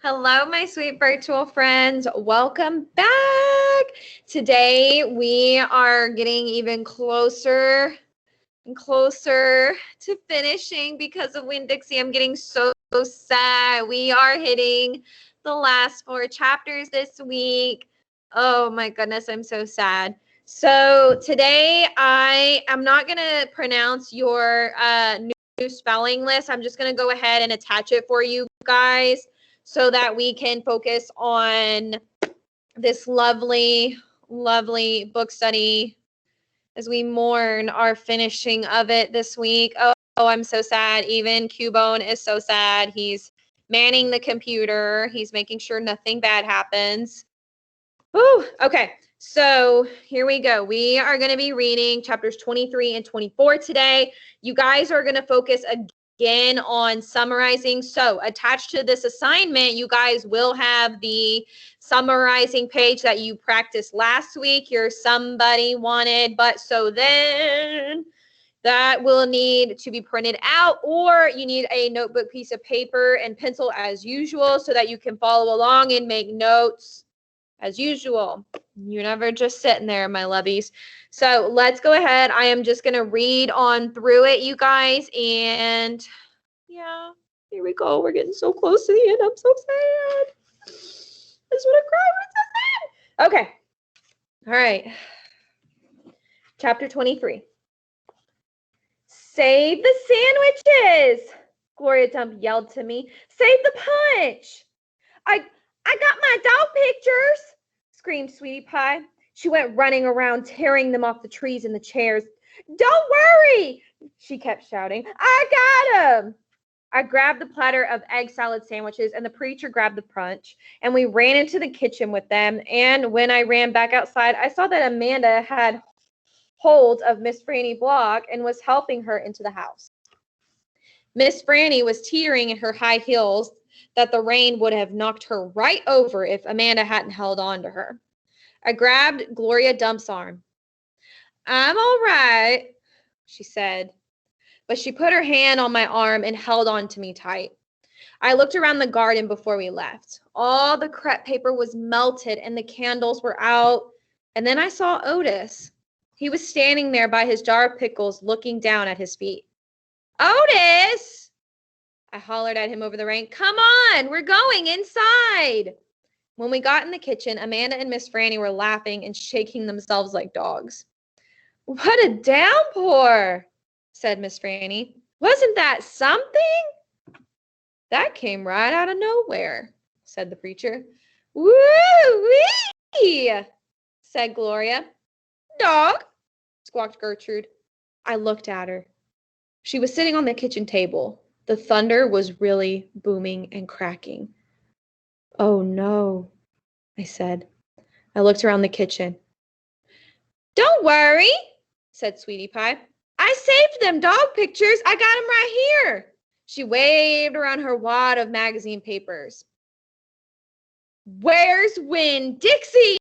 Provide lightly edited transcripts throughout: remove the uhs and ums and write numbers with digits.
Hello, my sweet virtual friends. Welcome back. Today we are getting even closer and closer to finishing because of Winn-Dixie. I'm getting so sad. We are hitting the last 4 chapters this week. Oh my goodness, I'm so sad. So today I am not going to pronounce your new spelling list. I'm just going to go ahead and attach it for you guys so that we can focus on this lovely, lovely book study as we mourn our finishing of it this week. Oh, I'm so sad. Even Cubone is so sad. He's manning the computer. He's making sure nothing bad happens. Whew. Okay, so here we go. We are going to be reading chapters 23 and 24 today. You guys are going to focus again on summarizing. So attached to this assignment, you guys will have the summarizing page that you practiced last week. Your somebody wanted, but so then that will need to be printed out, or you need a notebook piece of paper and pencil as usual so that you can follow along and make notes as usual. You're never just sitting there, my lovies. So let's go ahead. I am just going to read on through it, you guys. And yeah, here we go. We're getting so close to the end. I'm so sad. I just want to cry. We're so sad. Okay. All right. Chapter 23. Save the sandwiches, Gloria Dump yelled to me. Save the punch. I got my dog pictures, screamed Sweetie Pie. She went running around, tearing them off the trees and the chairs. Don't worry, she kept shouting. I got them. I grabbed the platter of egg salad sandwiches, and the preacher grabbed the punch, and we ran into the kitchen with them. And when I ran back outside, I saw that Amanda had hold of Miss Franny Block and was helping her into the house. Miss Franny was teetering in her high heels that the rain would have knocked her right over if Amanda hadn't held on to her. I grabbed Gloria Dump's arm. I'm all right, she said, but she put her hand on my arm and held on to me tight. I looked around the garden before we left. All the crepe paper was melted and the candles were out, and then I saw Otis. He was standing there by his jar of pickles looking down at his feet. Otis! I hollered at him over the rain. Come on, we're going inside. When we got in the kitchen, Amanda and Miss Franny were laughing and shaking themselves like dogs. What a downpour, said Miss Franny. Wasn't that something? That came right out of nowhere, said the preacher. Woo-wee, said Gloria. Dog, squawked Gertrude. I looked at her. She was sitting on the kitchen table. The thunder was really booming and cracking. Oh no, I said. I looked around the kitchen. Don't worry, said Sweetie Pie. I saved them dog pictures. I got them right here. She waved around her wad of magazine papers. Where's Winn-Dixie?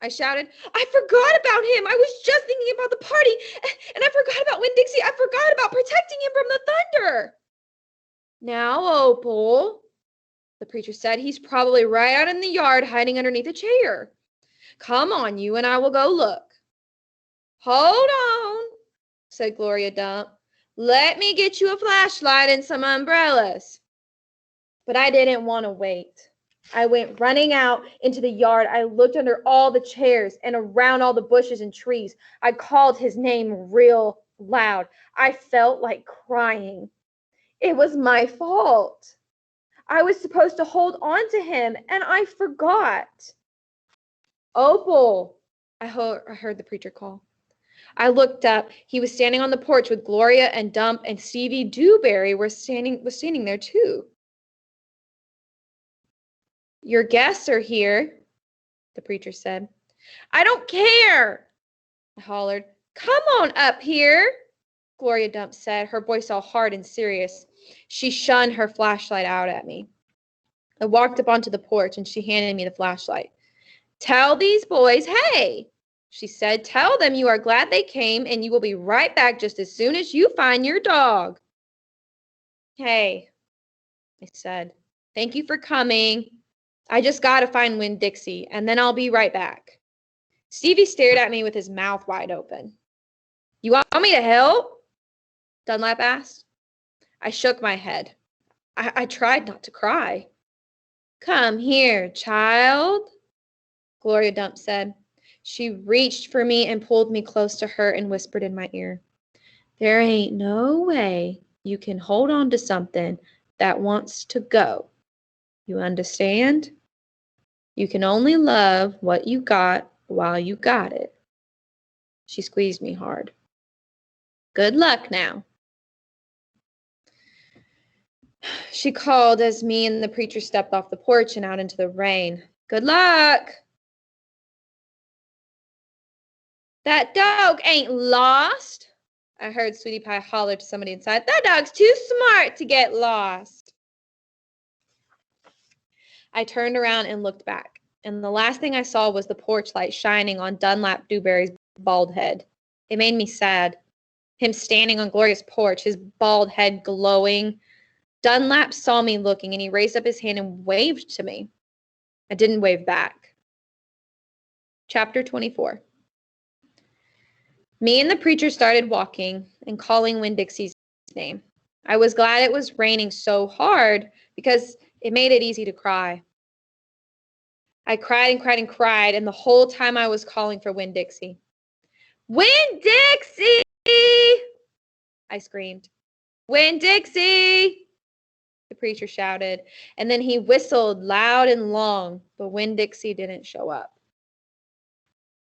I shouted. I forgot about him. I was just thinking about the party, and I forgot about Winn-Dixie. I forgot about protecting him from the thunder. Now, Opal, the preacher said, he's probably right out in the yard hiding underneath a chair. Come on, you and I will go look. Hold on, said Gloria Dump. Let me get you a flashlight and some umbrellas. But I didn't want to wait. I went running out into the yard. I looked under all the chairs and around all the bushes and trees. I called his name real loud. I felt like crying. It was my fault. I was supposed to hold on to him, and I forgot. Opal, I heard the preacher call. I looked up. He was standing on the porch with Gloria and Dump, and Stevie Dewberry was standing there too. Your guests are here, the preacher said. I don't care, I hollered. Come on up here, Gloria Dump said, her voice all hard and serious. She shunned her flashlight out at me. I walked up onto the porch, and she handed me the flashlight. Tell these boys, hey, she said. Tell them you are glad they came, and you will be right back just as soon as you find your dog. Hey, I said. Thank you for coming. I just got to find Winn-Dixie, and then I'll be right back. Stevie stared at me with his mouth wide open. You want me to help? Dunlap asked. I shook my head. I tried not to cry. Come here, child, Gloria Dump said. She reached for me and pulled me close to her and whispered in my ear, there ain't no way you can hold on to something that wants to go. You understand? You can only love what you got while you got it. She squeezed me hard. Good luck now. She called as me and the preacher stepped off the porch and out into the rain. Good luck. That dog ain't lost. I heard Sweetie Pie holler to somebody inside. That dog's too smart to get lost. I turned around and looked back, and the last thing I saw was the porch light shining on Dunlap Dewberry's bald head. It made me sad. Him standing on Gloria's porch, his bald head glowing. Dunlap saw me looking, and he raised up his hand and waved to me. I didn't wave back. Chapter 24. Me and the preacher started walking and calling Winn-Dixie's name. I was glad it was raining so hard because it made it easy to cry. I cried and cried and cried, and the whole time I was calling for Winn-Dixie. Winn-Dixie! I screamed. Winn-Dixie! The preacher shouted, and then he whistled loud and long, but Winn-Dixie didn't show up.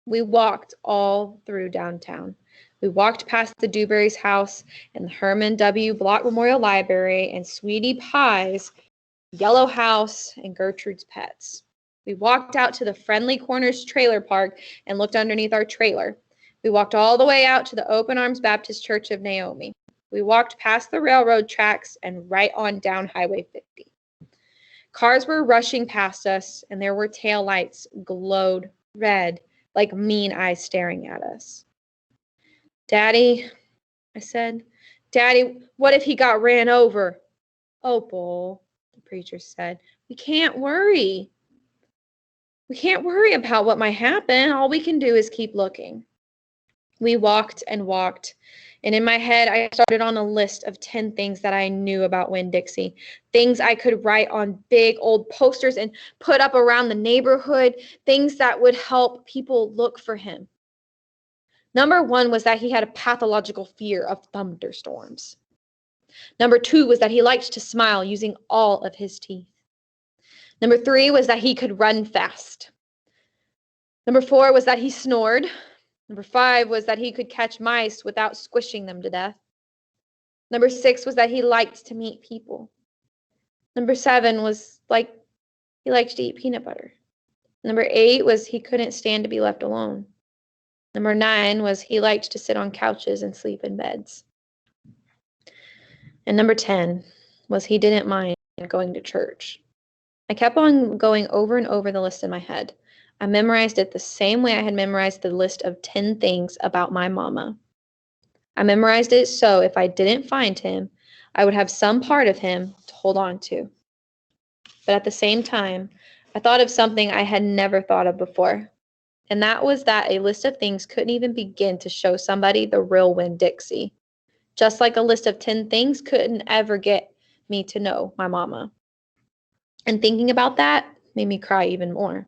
We walked all through downtown. We walked past the Dewberry's house and the Herman W. Block Memorial Library and Sweetie Pie's Yellow House and Gertrude's Pets. We walked out to the Friendly Corners trailer park and looked underneath our trailer. We walked all the way out to the Open Arms Baptist Church of Naomi. We walked past the railroad tracks and right on down Highway 50. Cars were rushing past us, and there were taillights glowed red like mean eyes staring at us. Daddy, I said, Daddy, what if he got ran over? Opal, the preacher said, we can't worry. We can't worry about what might happen. All we can do is keep looking. We walked and walked, and in my head, I started on a list of 10 things that I knew about Winn-Dixie, things I could write on big old posters and put up around the neighborhood, things that would help people look for him. Number 1 was that he had a pathological fear of thunderstorms. Number 2 was that he liked to smile using all of his teeth. Number 3 was that he could run fast. Number 4 was that he snored. Number 5 was that he could catch mice without squishing them to death. Number 6 was that he liked to meet people. Number 7 was he liked to eat peanut butter. Number 8 was he couldn't stand to be left alone. Number 9 was he liked to sit on couches and sleep in beds. And number 10 was he didn't mind going to church. I kept on going over and over the list in my head. I memorized it the same way I had memorized the list of 10 things about my mama. I memorized it so if I didn't find him, I would have some part of him to hold on to. But at the same time, I thought of something I had never thought of before, and that was that a list of things couldn't even begin to show somebody the real Winn-Dixie, just like a list of 10 things couldn't ever get me to know my mama. And thinking about that made me cry even more.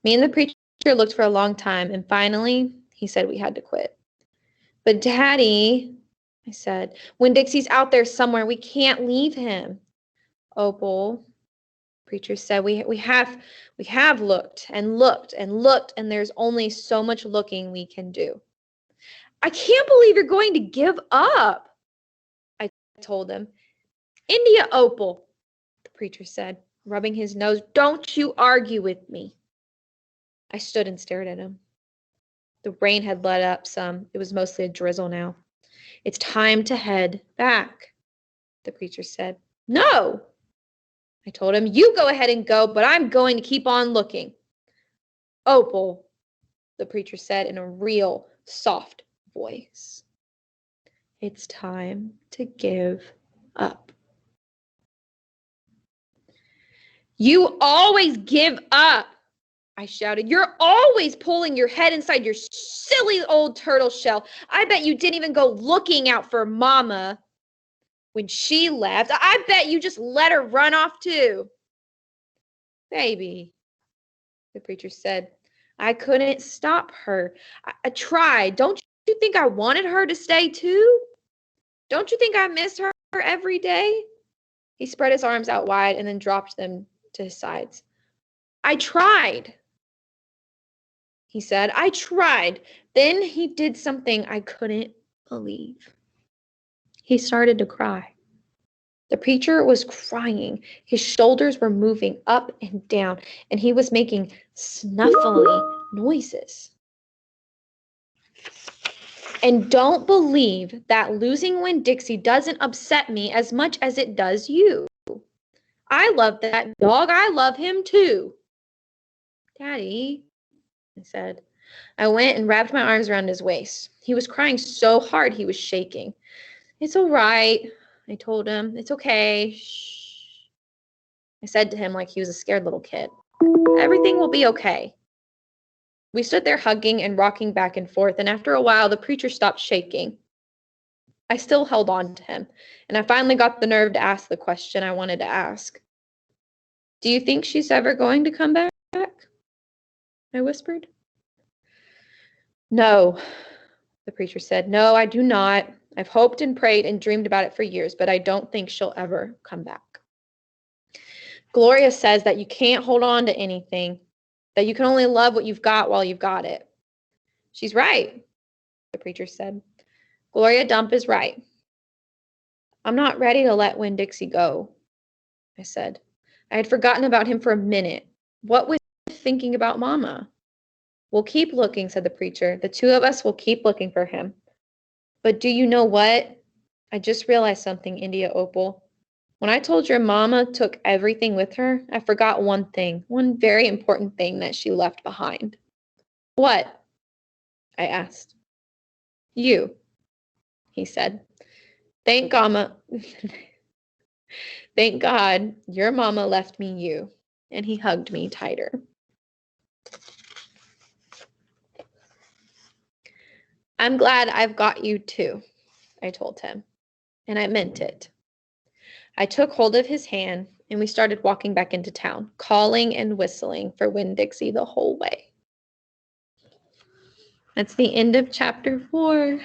Me and the preacher looked for a long time, and finally, he said we had to quit. But Daddy, I said, Winn-Dixie's out there somewhere. We can't leave him. Opal, preacher said, we have looked and looked and looked, and there's only so much looking we can do. I can't believe you're going to give up, I told him. India, Opal, the preacher said, rubbing his nose. Don't you argue with me. I stood and stared at him. The rain had let up some. It was mostly a drizzle now. It's time to head back, the preacher said. No, I told him. You go ahead and go, but I'm going to keep on looking. Opal, the preacher said in a real soft voice. It's time to give up. You always give up, I shouted. You're always pulling your head inside your silly old turtle shell. I bet you didn't even go looking out for Mama when she left. I bet you just let her run off too. Baby, the preacher said, I couldn't stop her. I tried. Don't you think I wanted her to stay too? Don't you think I missed her every day? He spread his arms out wide and then dropped them to his sides. I tried, he said. I tried. Then he did something I couldn't believe. He started to cry. The preacher was crying. His shoulders were moving up and down, and he was making snuffly noises. And don't believe that losing Winn-Dixie doesn't upset me as much as it does you. I love that dog. I love him too. Daddy, I said. I went and wrapped my arms around his waist. He was crying so hard he was shaking. It's all right, I told him. It's okay. Shh. I said to him like he was a scared little kid. Everything will be okay. We stood there hugging and rocking back and forth, and after a while, the preacher stopped shaking. I still held on to him, and I finally got the nerve to ask the question I wanted to ask. Do you think she's ever going to come back? I whispered. No, the preacher said. No, I do not. I've hoped and prayed and dreamed about it for years, but I don't think she'll ever come back. Gloria says that you can't hold on to anything, that you can only love what you've got while you've got it. She's right, the preacher said. Gloria Dump is right. I'm not ready to let Winn-Dixie go, I said. I had forgotten about him for a minute. What with thinking about Mama? We'll keep looking, said the preacher. The two of us will keep looking for him. But do you know what? I just realized something, India Opal. When I told your Mama took everything with her, I forgot one thing, one very important thing that she left behind. What? I asked. You, he said. Thank God your Mama left me you. And he hugged me tighter. I'm glad I've got you too, I told him. And I meant it. I took hold of his hand and we started walking back into town, calling and whistling for Winn-Dixie the whole way. That's the end of chapter 4.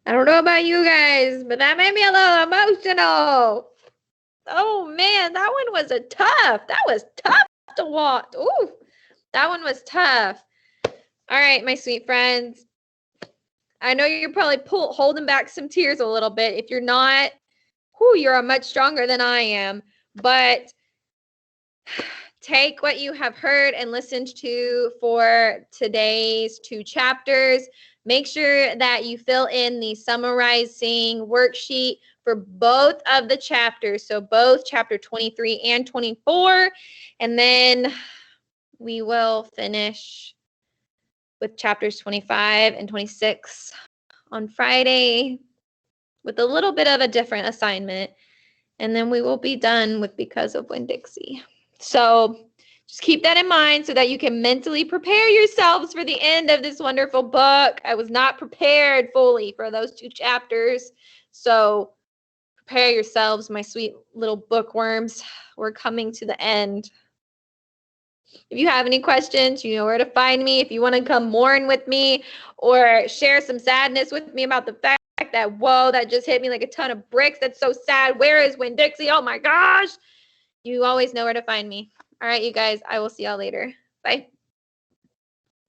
I don't know about you guys, but that made me a little emotional. Oh man, that one was that was tough to watch. Ooh, that one was tough. All right, my sweet friends. I know you're probably holding back some tears a little bit. If you're not, you're much stronger than I am. But take what you have heard and listened to for today's 2 chapters. Make sure that you fill in the summarizing worksheet for both of the chapters. So both chapter 23 and 24. And then we will finish with chapters 25 and 26 on Friday with a little bit of a different assignment. And then we will be done with Because of Winn-Dixie. So just keep that in mind so that you can mentally prepare yourselves for the end of this wonderful book. I was not prepared fully for those 2 chapters. So prepare yourselves, my sweet little bookworms. We're coming to the end. If you have any questions, you know where to find me. If you want to come mourn with me or share some sadness with me about the fact that, whoa, that just hit me like a ton of bricks. That's so sad. Where is Winn-Dixie? Oh my gosh. You always know where to find me. All right, you guys, I will see y'all later. Bye.